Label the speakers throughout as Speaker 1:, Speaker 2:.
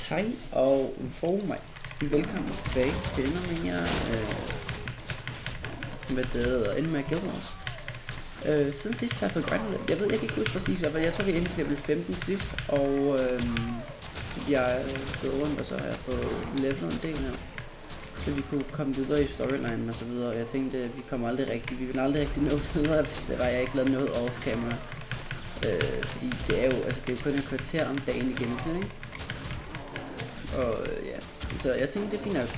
Speaker 1: Hej og velkommen tilbage til endnu mere endnu mere Guild Wars. Siden sidst har jeg fået grindet lidt. Jeg ved, jeg kan ikke huske præcis hvorfor. Jeg tror vi endte level 15 sidst, og jeg er gået rundt, og så har jeg fået levelet en del her, så vi kunne komme videre i storylinen og så videre. Og jeg tænkte, vi ville aldrig rigtig nå videre, hvis det var, jeg ikke lavede noget off camera. Fordi det er jo kun et kvarter om dagen i gennemsnit, ikke? Og ja, så jeg tænkte, det er fint nok.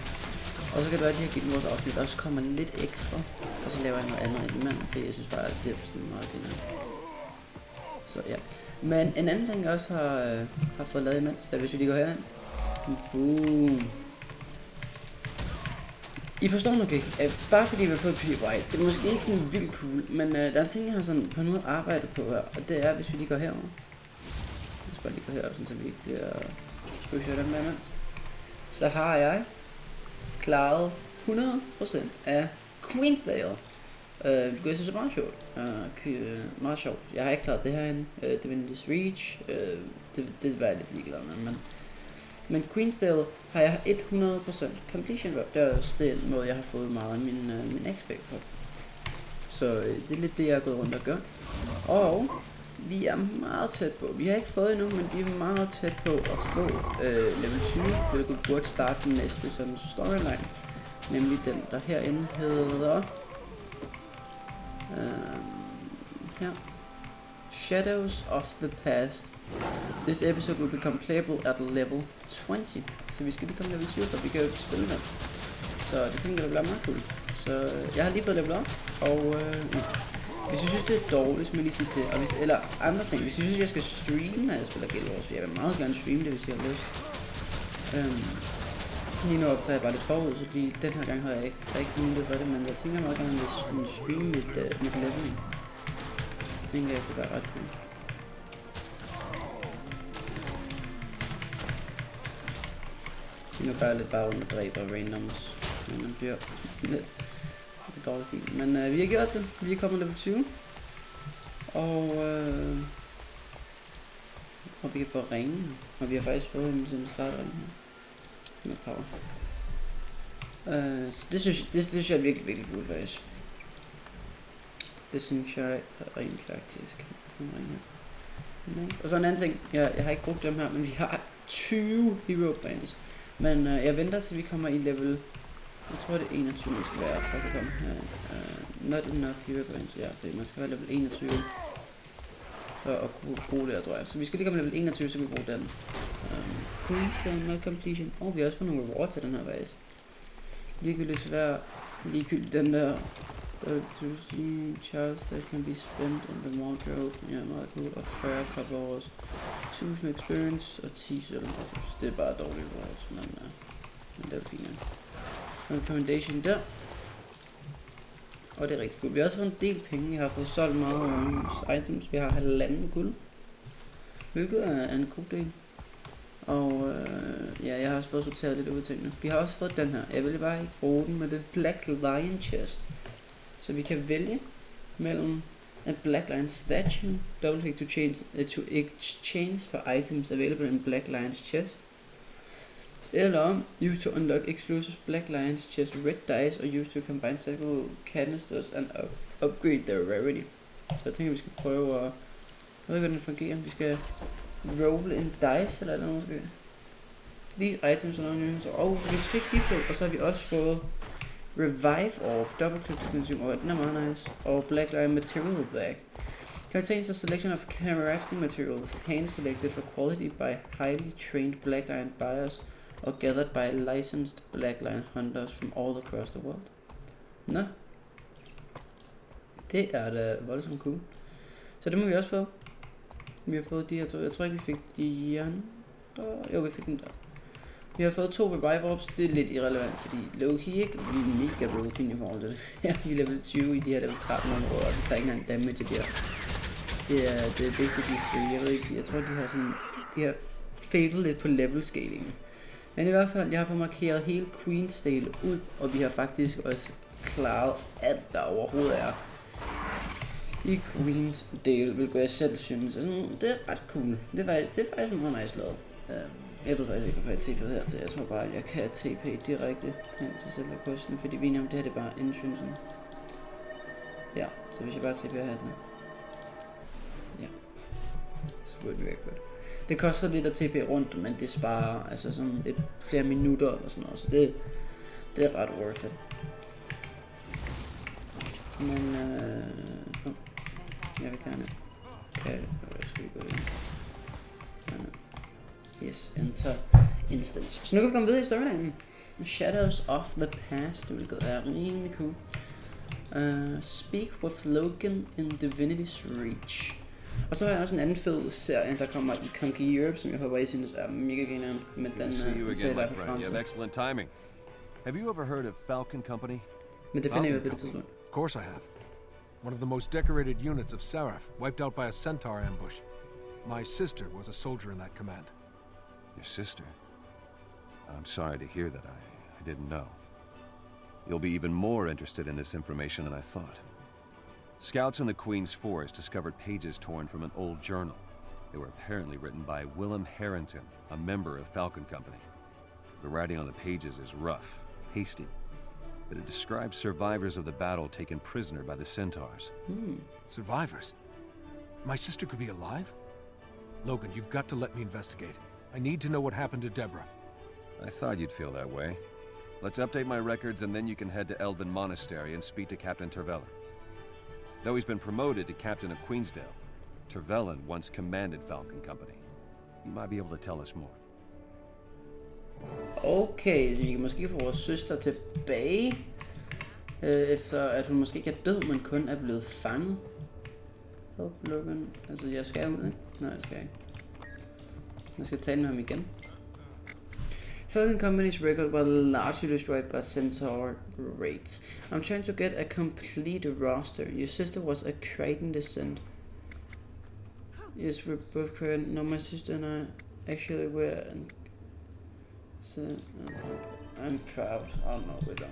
Speaker 1: Og så kan det være, at de her Guild Wars afsnit også kommer lidt ekstra, og så laver jeg noget andet imellem, fordi jeg synes bare, at det er sådan meget fint nok. Så ja. Men en anden ting, jeg også har fået lavet imens, der hvis vi lige går herhen. Boom. I forstår nok ikke, at bare fordi vi har fået P-White, det er måske ikke sådan vildt cool, men der er en ting, jeg har sådan på en måde arbejdet på her, og det er, hvis vi lige går herover. Jeg skal bare lige gå herover, så vi ikke bliver pushet dem med imens. Så har jeg klaret 100% af Queensdale. Det synes jeg er meget sjovt. Meget sjovt. Jeg har ikke klaret det herinde. Divinity's Reach. Det var jeg lidt ligeglad med. Men Queensdale har jeg 100% completion rate. Det er også den måde, jeg har fået meget af min XP på. Så det er lidt det, jeg er gået rundt og gør. Og vi er meget tæt på. Vi har ikke fået endnu, men vi er meget tæt på at få level 20, hvilket burde starte den næste sådan storyline. Nemlig den, der herinde hedder her. Shadows of the Past. This episode will become playable at level 20. Så vi skal lige komme level 20, for vi kan jo spille med. Så det tænker jeg bliver meget cool. Så jeg har lige fået level op, og hvis I synes det er dårligt, så må jeg lige sige til, og eller andre ting, hvis I synes jeg skal streame, når jeg spiller Guild Wars, for jeg vil meget gerne streame det, hvis jeg har lyst. Lige nu optager jeg bare lidt forud, så fordi den her gang har jeg ikke mulighed for det, men jeg tænker meget gerne, at jeg vil streame mit level. Jeg tænker, jeg kunne være ret cool. Nu gør jeg lidt bare rundt og dræber randoms, men man bliver lidt dårlig stil. Men vi har gjort det. Vi er kommet level 20. Og vi kan få ringe. Og vi har faktisk fået en sådan startring her. Med power. Så det synes jeg er virkelig, virkelig cool faktisk. Det synes jeg er rent faktisk. Nice. Og så en anden ting. Jeg har ikke brugt dem her, men vi har 20 hero brands. Men jeg venter til vi kommer i level, jeg tror det er 21 vi skal være for at komme her. Not enough hero points, ja, fordi man skal være level 21 for at kunne bruge det her, tror jeg. Så vi skal lige komme level 21, så vi bruge den. Queensland not completion. Og vi har også fået nogle rewards til den her vase. Ligegyldigt den der. Charles that can be spent in the wardrobe. Ja, meget cool. Og 40 copper også. 1000 experience og 10 sølv. Det er bare dårligt rewards, men det er fint. Recommendation der. Og det er rigtig cool. Vi har også fået en del penge. Vi har fået solgt meget items. Vi har 1,5 guld. Hvilket er en god del. Og ja, jeg har også fået sorteret lidt ud af tingene. Vi har også fået den her. Jeg ville bare ikke bruge den med det Black Lion chest. Så vi kan vælge mellem a Black Lion statue, double click to exchange for items available in Black Lion's chest, eller use to unlock exclusive Black Lion's chest red dice, or use to combine several canisters and upgrade their rarity. Så jeg tænker, vi skal prøve at, jeg ved ikke, hvordan det fungerer. Vi skal roll en dice eller noget måske. These items are new, så vi fik de to, og så har vi også fået Revive Orb, double click to consume orb, den er meget nice, og Black Lion Material Bag. Contains a selection of crafting materials, hand selected for quality by highly trained Black Lion buyers, or gathered by licensed Black Lion hunters from all across the world. Nå. Det er da voldsomt cool. Så det må vi også få. Vi har fået de her to, jeg tror ikke vi fik de andre, jo vi fik den der. Vi har fået 2 revive orbs, det er lidt irrelevant, fordi low-key ikke, vi er mega broken i forhold til det. Ja, vi er level 20 i de her level 13 områder, og vi tager ikke engang damage i de her. Det er basically free, jeg ved ikke, jeg tror de har failet lidt på level scaling. Men i hvert fald, jeg har fået markeret hele Queensdale ud, og vi har faktisk også klaret alt, der overhovedet er i Queensdale, hvilket jeg selv synes, det er ret cool. Det er faktisk meget nice lavet. Jeg ved faktisk ikke, hvorfor jeg TP'ede her til. Jeg tror bare, at jeg kan TP direkte hen til selve kosten, fordi vi er enige om, det her det er bare entrance'en. Ja, så hvis jeg bare TP'er hertil. Ja. Så burde vi ikke godt. Det koster lidt at TP rundt, men det sparer altså sådan lidt flere minutter eller sådan noget, så det er ret worth it. Men jeg vil gerne jeg skal gå ind. Yes, enter instance. Så nu kan vi komme videre i storyen. Shadows of the Past, hvilket er rimelig cool. Speak with Logan in Divinity's Reach. Og så har jeg også en anden fed serie, der kommer i Conquer Europe, som jeg håber, I synes er mega genial. Men den ser jeg for frem til.
Speaker 2: Excellent timing. Have you ever heard of Falcon Company?
Speaker 1: Men det finder jeg ud af på det tidspunkt.
Speaker 3: Of course I have. One of the most decorated units of Seraph, wiped out by a centaur ambush. My sister was a soldier in that command.
Speaker 2: Your sister? I'm sorry to hear that. I didn't know. You'll be even more interested in this information than I thought. Scouts in the Queen's Forest discovered pages torn from an old journal. They were apparently written by Willem Harrington, a member of Falcon Company. The writing on the pages is rough, hasty, but it describes survivors of the battle taken prisoner by the centaurs.
Speaker 3: Survivors? My sister could be alive? Logan, you've got to let me investigate. I need to know what happened to Deborah.
Speaker 2: I thought you'd feel that way. Let's update my records and then you can head to Elven Monastery and speak to Captain Tervellen. Though he's been promoted to Captain of Queensdale, Tervellen once commanded Falcon Company. You might be able to tell us more.
Speaker 1: Okay, så vi kan måske få vores søster tilbage, efter at hun måske ikke er død, men kun er blevet fanget. Logan. Altså, jeg skal ud, ikke? Nej, det skal jeg ikke. Jeg skal tale med ham igen. Falcon Company's record was largely destroyed by centaur raids. I'm trying to get a complete roster. Your sister was a Kraken descent. Yes, we're both Kraken. No, my sister and I actually were. So, I'm proud. I don't know, we don't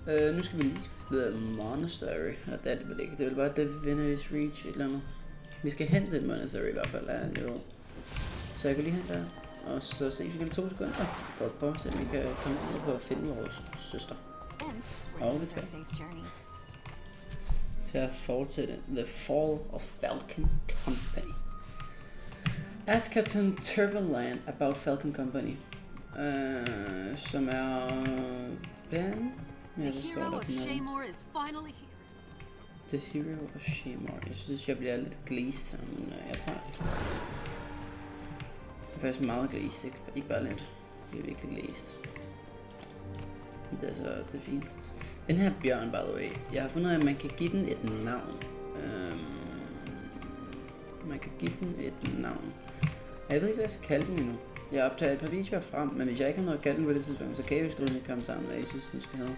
Speaker 1: know. Nu skal vi lige The Monastery. Ja, det er det vel ikke. Det er vel bare Divinity's Reach, et eller andet. Vi skal hente et monastery i hvert fald, ja, jeg ved. Så jeg kan lige hente der. Og så ses vi igen 2 sekunder, for at prøve at se, om vi kan komme ud på at finde vores søster. Og vi tager til at fortsætte The Fall of Falcon Company. Ask Captain Tervellen about Falcon Company. Som er... Ben? Ja, det står der på noget. The Hero of Shamor. Jeg synes, jeg bliver lidt glæst her, men jeg tager det. Jeg er faktisk meget glæst, ikke bare lidt. Jeg er virkelig glæst. Det er fint. Den her bjørn, by the way, jeg har fundet ud af, at man kan give den et navn. Man kan give den et navn. Jeg ved ikke, hvad jeg skal kalde den endnu. Jeg optager et par videoer frem, men hvis jeg ikke har noget at kalde den på det tidspunkt, så kan jeg jo skrive i kommentaren, hvad jeg synes, den skal have.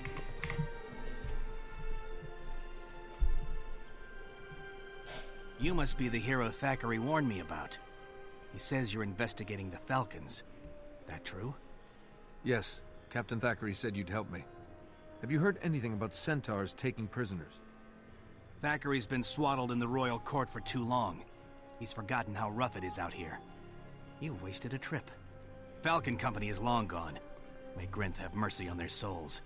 Speaker 4: You must be the hero Thackeray warned me about. He says you're investigating the Falcons. That true?
Speaker 3: Yes, Captain Thackeray said you'd help me. Have you heard anything about centaurs taking prisoners?
Speaker 4: Thackeray's been swaddled in the royal court for too long. He's forgotten how rough it is out here. You wasted a trip. Falcon Company is long gone. May Grinth have mercy on their souls.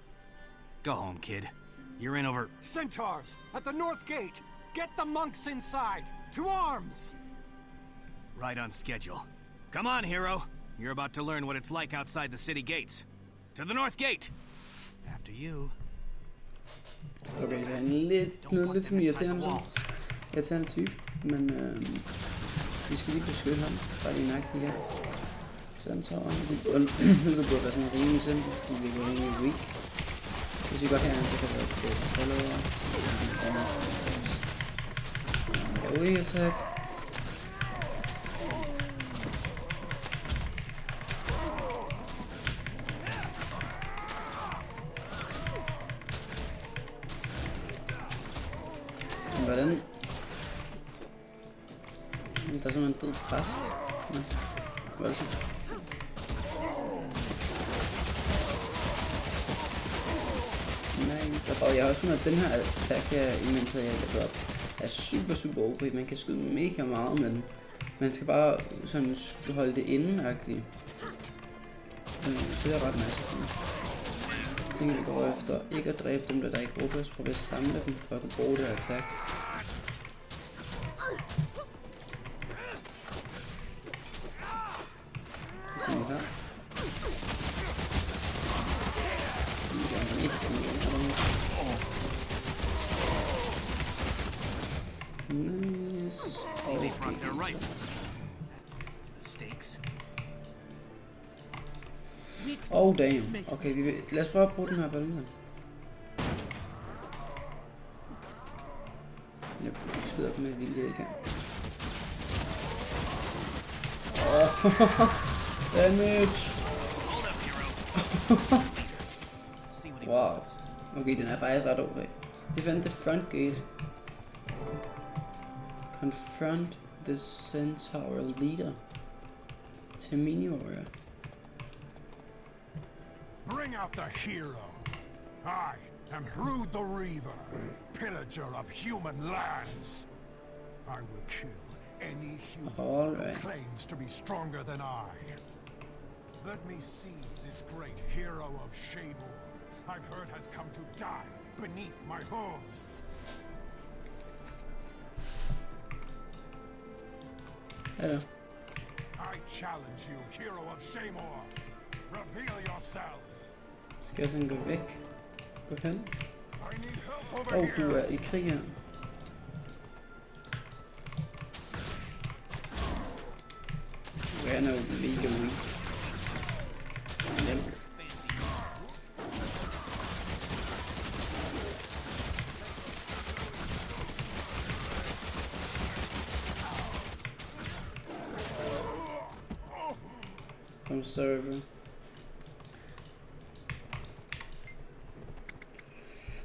Speaker 4: Go home, kid. You're in over...
Speaker 5: Centaurs! At the north gate! Get the monks inside! To arms!
Speaker 4: Right on schedule. Come on, hero. You're about to learn what it's like outside the city gates. To the north gate! After you.
Speaker 1: Okay, så han er lidt som irriterende type, men vi skal lige beskytte ham, bare lige nakke de her centaur, hvilket burde være sådan rimelig simpelt, fordi vi går rimelig weak. Hvis vi går herhen, så kan det være et follower. Ui, attack. Hvordan? Der er sådan en død pres. Ja. Hvad er det så? Nej, så jeg har også fundet, at den her attack her, imens jeg er op, er super OP. Man kan skyde mega meget med den. Man skal bare sådan holde det inde-agtigt. Så det er ret nice. Tingene går efter ikke at dræbe dem, der ikke råber, så prøver at samle dem, for at kunne bruge det her attack. Sådan her. Nice.
Speaker 4: See, they brought their rifles. This is the stakes.
Speaker 1: Oh damn. Okay, lad os prøve at bruge den her ballon. Jeg skyder dem med vilje igen. Damage. Wow. Okay, den er faktisk ret okay. Defend the front gate. Confront the centaur leader. Termini warrior.
Speaker 6: Bring out the hero. I am Hrud the Reaver, pillager of human lands. I will kill any human who claims to be stronger than I. Let me see this great hero of Shabor I've heard has come to die beneath my hooves.
Speaker 1: Hello.
Speaker 6: I challenge you, hero of Shamor. Reveal yourself.
Speaker 1: Skal jeg sådan gå væk? Gå hen?
Speaker 6: I need help over
Speaker 1: Du
Speaker 6: here.
Speaker 1: er i krig her. Du er noget mega ude. Hjælp. I'm sorry, bro.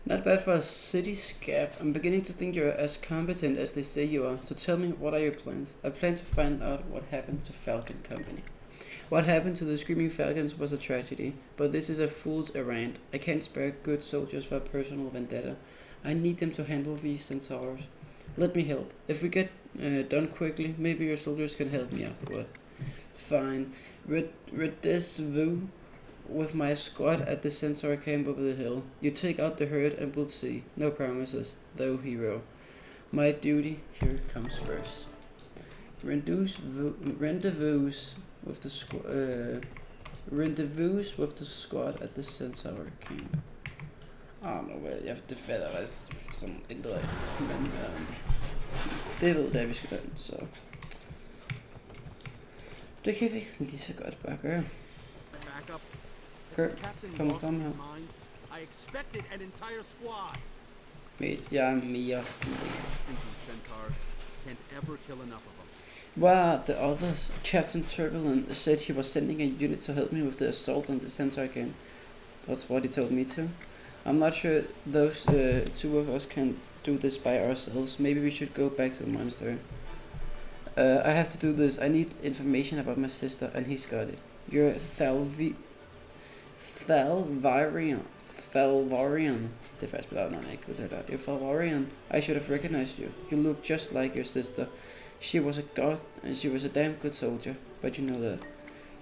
Speaker 1: Not bad for a city scab. I'm beginning to think you're as competent as they say you are. So tell me, what are your plans? I plan to find out what happened to Falcon Company. What happened to the Screaming Falcons was a tragedy, but this is a fool's errand. I can't spare good soldiers for a personal vendetta. I need them to handle these centaurs. Let me help. If we get done quickly, maybe your soldiers can help me afterward. Fine. Rendezvous with my squad at the centaur camp over the hill. You take out the herd and we'll see. No promises, though, hero. My duty here comes first. Rendezvous with the squad at the centaur camp. I don't know hvad, det fatter faktisk sådan ændret af, men det ved det, vi skal gøre, så det kan vi lige så godt bare gøre. Kom her. Mate, jeg er mere. Where are the others? Captain Turbulent said he was sending a unit to help me with the assault on the centaur camp. That's what he told me to. I'm not sure those two of us can do this by ourselves. Maybe we should go back to the monastery. I have to do this. I need information about my sister, and he's got it. You're Thalvarian. Det er faktisk bedre, når jeg ikke kunne det der. You're Thalvarian. I should have recognized you. You look just like your sister. She was a god, and she was a damn good soldier. But you know that.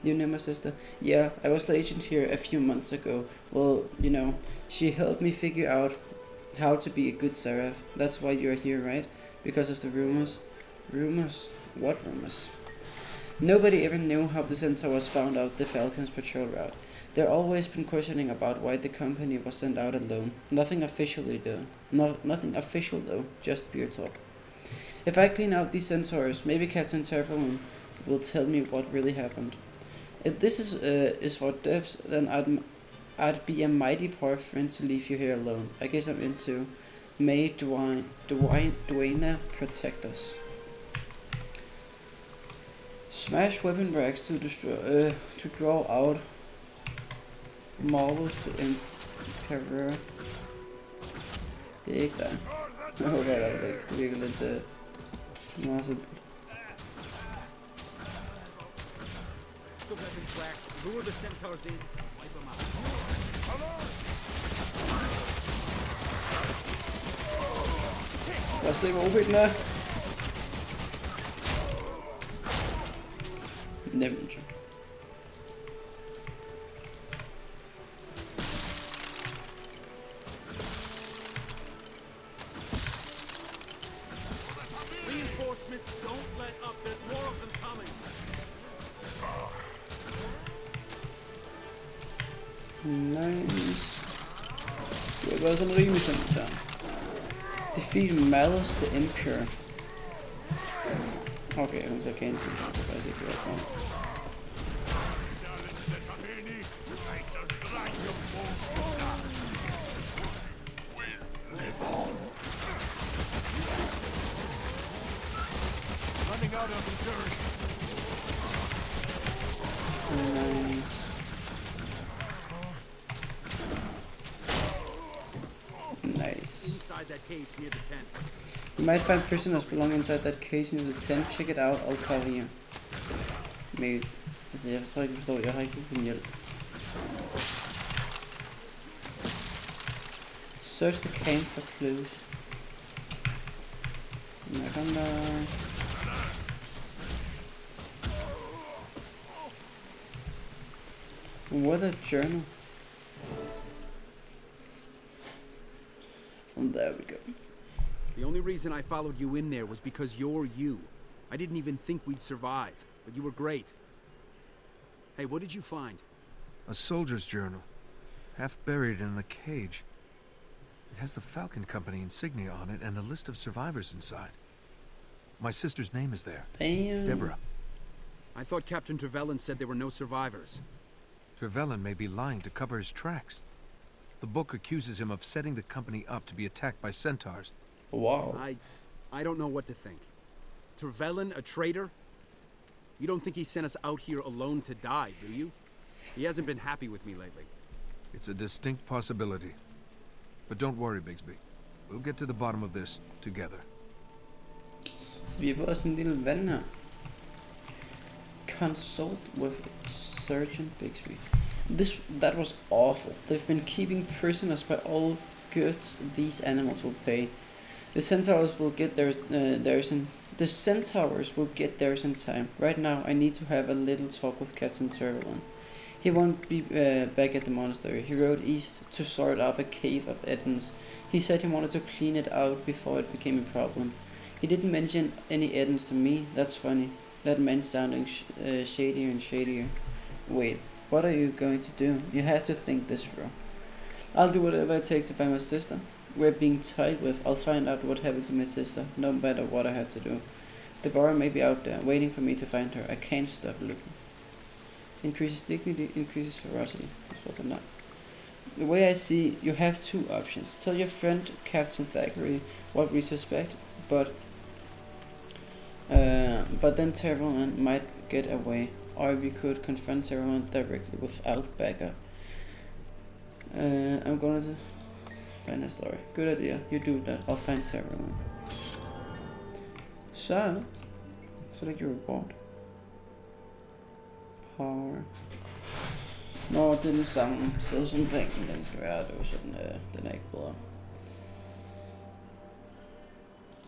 Speaker 1: You know my sister? Yeah, I was the agent here a few months ago. Well, you know, she helped me figure out how to be a good seraph. That's why you're here, right? Because of the rumors. Rumors? What rumors? Nobody ever knew how the centaurs found out the Falcon's patrol route. There always been questioning about why the company was sent out alone. Nothing officially though. Nothing official though, just beer talk. If I clean out these centaurs, maybe Captain Turbulent will tell me what really happened. If this is for depths, then I'd be a mighty poor friend to leave you here alone. I guess I'm into. May Dwayne protect us. Smash weapon racks to destroy to draw out marvels to Emperor. Det er ikke der. Jeg håber, det er ikke. Det virker lidt meget simpelt. Lad os se, hvor OP den er. nemt.
Speaker 5: Reinforcements, don't let up. There's more of them coming.
Speaker 1: Nice. Det har været sådan rimelig simpelt der. Defeat Malice the Impure. Okay, hun tager cancel. Det er faktisk ikke så godt.
Speaker 5: Running out of endurance.
Speaker 1: Nice.
Speaker 5: Inside that cage near the tent.
Speaker 1: You might find prisoners belonging inside that cage near the tent. Check it out, I'll cover you. Maybe. Altså, jeg tror ikke, du forstår. Jeg har ikke din hjælp. Search the camp for clues. Jeg kan der... Weather journal. And there we go.
Speaker 7: The only reason I followed you in there was because you're you. I didn't even think we'd survive, but you were great. Hey, what did you find?
Speaker 3: A soldier's journal, half buried in the cage. It has the Falcon Company insignia on it and a list of survivors inside. My sister's name is there.
Speaker 1: Damn.
Speaker 3: Deborah.
Speaker 7: I thought Captain Trevelyan said there were no survivors.
Speaker 3: Trevelyan may be lying to cover his tracks. The book accuses him of setting the company up to be attacked by centaurs.
Speaker 1: Wow.
Speaker 7: I don't know what to think. Trevelyan, a traitor? You don't think he sent us out here alone to die, do you? He hasn't been happy with me lately.
Speaker 3: It's a distinct possibility. But don't worry, Bigsby. We'll get to the bottom of this together.
Speaker 1: Så vi er på også en lille ven her. Consult with Sergeant Bigsby. That was awful. They've been keeping prisoners by all goods these animals will pay. The centaurs will get theirs in time. Right now, I need to have a little talk with Captain Trevelyan. He won't be back at the monastery. He rode east to sort out a cave of Edens. He said he wanted to clean it out before it became a problem. He didn't mention any Edens to me. That's funny. That man's sounding shadier and shadier. Wait, what are you going to do? You have to think this through. I'll do whatever it takes to find my sister. We're being tied with. I'll find out what happened to my sister, no matter what I have to do. Deborah may be out there, waiting for me to find her. I can't stop looking. Increases dignity, increases ferocity. That's what I'm not. The way I see, you have two options. Tell your friend, Captain Thackeray, what we suspect, but then Trevelyan might get away. Or we could confront Trevelyan directly without backup. I'm gonna find a story. Good idea. You do that. I'll find Trevelyan. So, select your report. Power. Nå, det er den samme sted som planen, den skal være. Det var sådan, den er ikke bedre.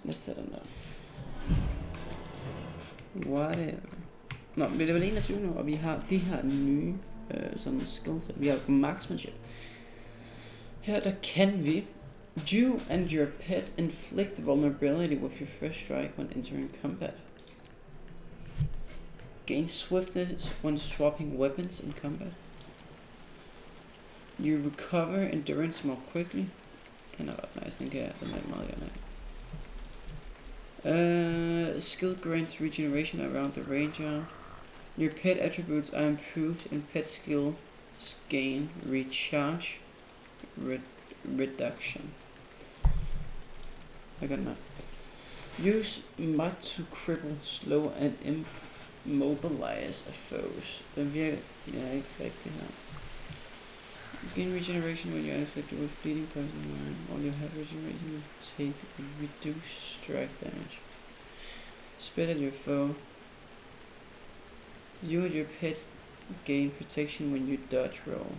Speaker 1: Lad os tage den der. Whatever. Nå, vi er level 21 nu, og vi har de her nye sådan skills. Vi har marksmanship. Her der kan vi. You and your pet inflict vulnerability with your first strike when entering combat. Gain swiftness when swapping weapons in combat. You recover endurance more quickly. Den er ret nice, den kan jeg meget gerne have. Skill grants regeneration around the ranger. Your pet attributes are improved and pet skill gain recharge reduction. I got that. Use mod to cripple, slow and immobilize foes. Den virker ikke rigtig her. Gain regeneration when you are inflicted with bleeding poison line. While you have regeneration, you take reduced strike damage. Spit at your foe. You and your pet gain protection when you dodge roll.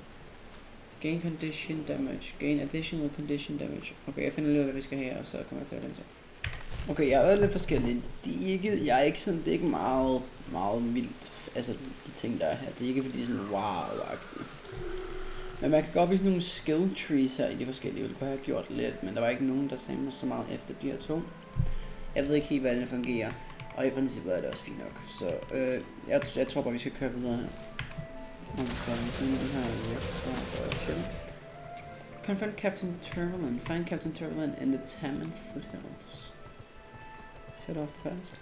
Speaker 1: Gain condition damage. Gain additional condition damage. Okay, jeg finder lige ud af, hvad vi skal have, og så kommer jeg til at den så. Okay, jeg har været lidt forskellig. Jeg er ikke sådan, det er ikke meget vildt altså de ting, der er her. Det er ikke fordi, det er sådan wow-agtigt. Men man kan gå op i sådan nogle skill trees her i de forskellige. Jeg ville bare have gjort lidt, men der var ikke nogen, der sagde mig så meget efter de her to. Jeg ved ikke helt, hvordan det fungerer. Og i princippet er det også fint nok. Så jeg tror bare, vi skal køre videre her. Confront Captain Turtleman. Find Captain Turtleman in the Taman foothills. Shut off the pass.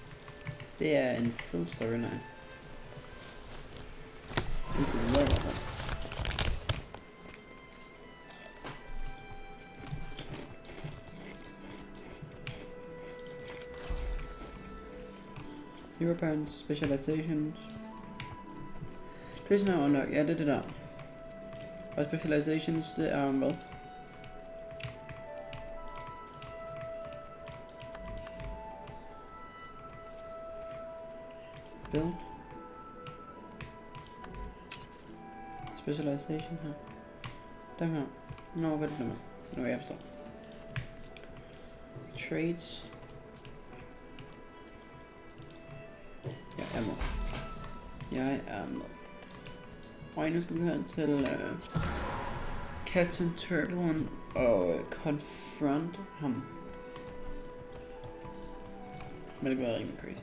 Speaker 1: Det er en fed storyline. Indtil videre i hvert fald. Hero parents, specializations. Prisoner unlock, ja det er det der. Og specializations, det er hvad? Build. Specialization her. Dem her. Nå, hvad er det der med? Nå, jeg forstår. Trades. Jeg er med. Jeg er med. Og nu skal vi hen til Captain Turtleman og confront ham. Men det kan være rimelig crazy.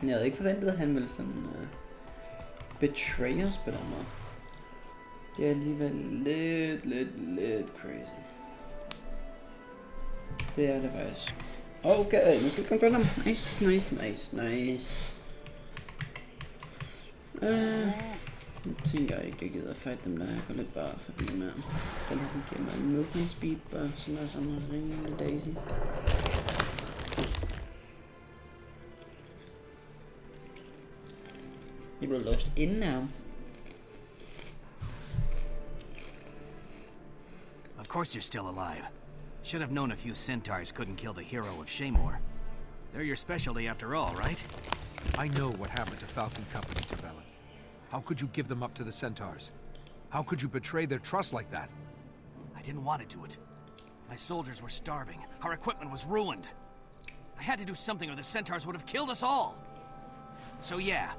Speaker 1: Men jeg havde ikke forventet, at han ville sådan betray os på den måde. Det er alligevel lidt crazy. Det er det faktisk. Okay, nu skal vi confront ham. Nice. Nu tænker jeg ikke, jeg gider at fight dem der. Jeg går lidt bare forbi med ham. Den her den giver mig en movement speed, bare som er sådan rimelig daisy. Jeg blev lost in now.
Speaker 4: Of course you're still alive. Should have known a few centaurs couldn't kill the hero of Shaymore. They're your specialty after all, right?
Speaker 3: I know what happened to Falcon Company, Tabella. How could you give them up to the centaurs? How could you betray their trust like that?
Speaker 4: I didn't want to do it. My soldiers were starving. Our equipment was ruined. I had to do something or the centaurs would have killed us all. So yeah,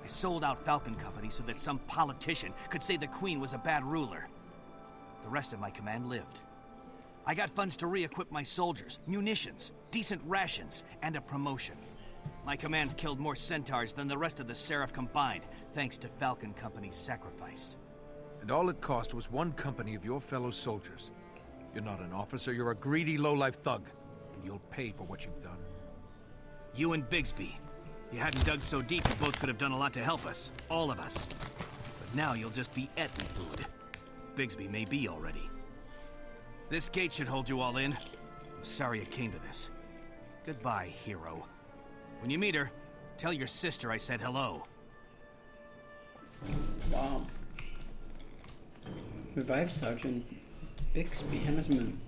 Speaker 4: I sold out Falcon Company so that some politician could say the Queen was a bad ruler. The rest of my command lived. I got funds to re-equip my soldiers, munitions, decent rations, and a promotion. My commands killed more centaurs than the rest of the Seraph combined, thanks to Falcon Company's sacrifice.
Speaker 3: And all it cost was one company of your fellow soldiers. You're not an officer, you're a greedy low-life thug. And you'll pay for what you've done.
Speaker 4: You and Bigsby. You hadn't dug so deep, you both could have done a lot to help us. All of us. But now you'll just be Etna food. Bigsby may be already. This gate should hold you all in. I'm sorry it came to this. Goodbye, hero. When you meet her, tell your sister I said hello.
Speaker 1: Wow. Revive Sergeant Bixby. Han er simpelthen...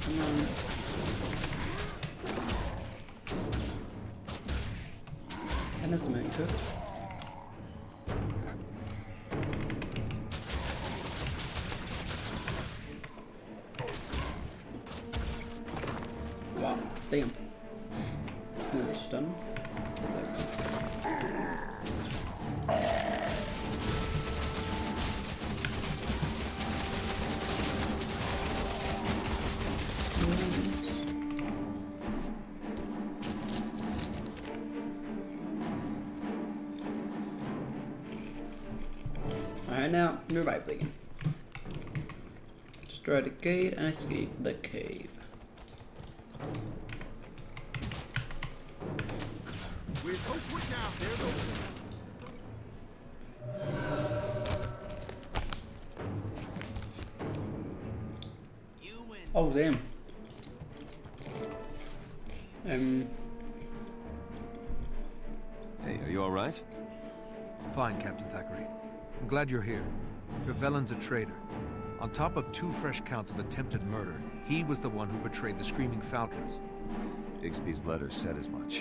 Speaker 1: Come on. Han er simpelthen købt. Wow, damn. Sådan en stun. Det tager vi. Alright, now, revive again. Destroy the gate and escape the cave. Oh damn.
Speaker 2: Hey, are you all right?
Speaker 3: Fine, Captain Thackeray. I'm glad you're here. Revellin's a traitor. On top of 2 fresh counts of attempted murder, he was the one who betrayed the Screaming Falcons.
Speaker 2: Bixby's letter said as much.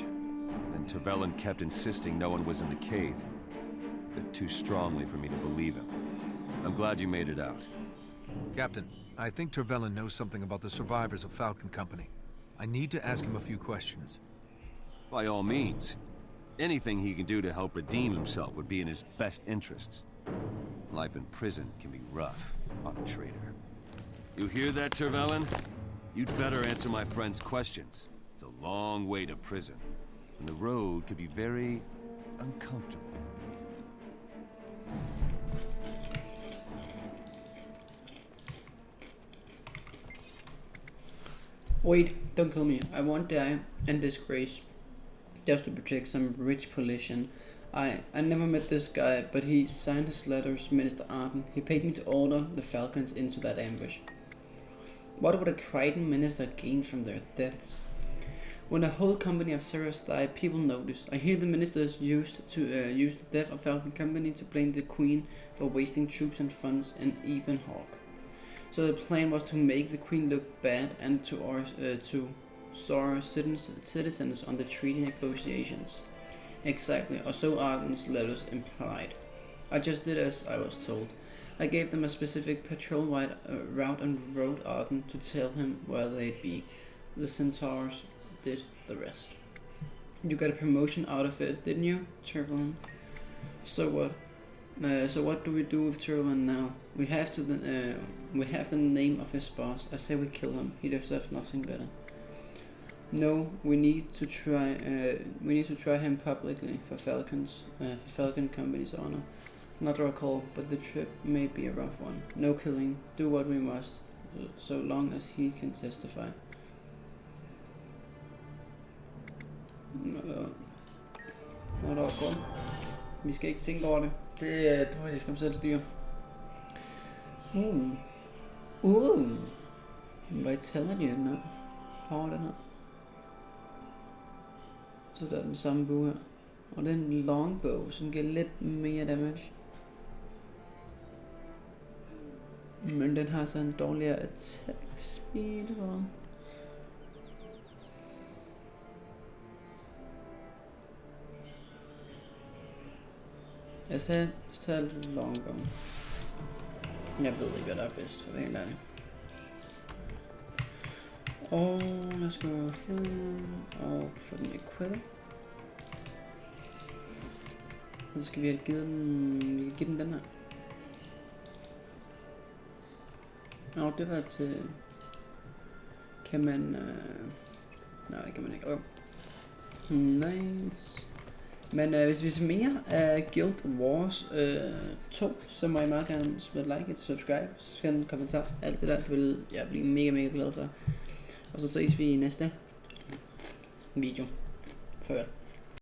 Speaker 2: And Tervellin kept insisting no one was in the cave. But too strongly for me to believe him. I'm glad you made it out.
Speaker 3: Captain, I think Tervellin knows something about the survivors of Falcon Company. I need to ask him a few questions.
Speaker 2: By all means. Anything he can do to help redeem himself would be in his best interests. Life in prison can be rough on a traitor. You hear that, Tervellin? You'd better answer my friend's questions. It's a long way to prison, and the road could be very uncomfortable.
Speaker 1: Wait, don't kill me. I won't die and disgrace just to protect some rich politician. I never met this guy, but he signed his letters, Minister Arden. He paid me to order the Falcons into that ambush. What would a Crichton minister gain from their deaths? When a whole company of Seraph die, people notice. I hear the ministers used to use the death of Falcon Company to blame the Queen for wasting troops and funds in Ebenhawk. So the plan was to make the Queen look bad and to sour citizens on the treaty negotiations. Exactly, or so Arden's letters implied. I just did as I was told. I gave them a specific patrol-wide route and wrote Arden to tell him where they'd be. The Centaurs did the rest. You got a promotion out of it, didn't you, Tervellin? So what? So what do we do with Tervellin now? We have the name of his boss. I say we kill him. He deserves nothing better. No, we need to try. We need to try him publicly for Falcon Company's honor. Not recall, but the trip may be a rough one. No killing. Do what we must, so long as he can testify. Nå, der var godt. Vi skal ikke tænke over det. Det må jeg selv styre. Hvad tæller de den her? Power den her. Så der er den samme bue her. Og det er en longbow, som giver lidt mere damage. Men den har så en dårligere attack speed, eller? Jeg tager longbow. Jeg ved ikke, hvad der er bedst, for det er helt ærligt. Og lad os gå hen og få den equipped. Og så skal vi have givet den, vi kan give den her. Nå, det var til, kan man, nej det kan man ikke, nice. Men hvis vi ser mere af Guild Wars 2, så må I meget gerne smide like, et subscribe, skrive en kommentar, alt det der, det vil jeg blive mega glad for. Og så ses vi i næste video. Farvel.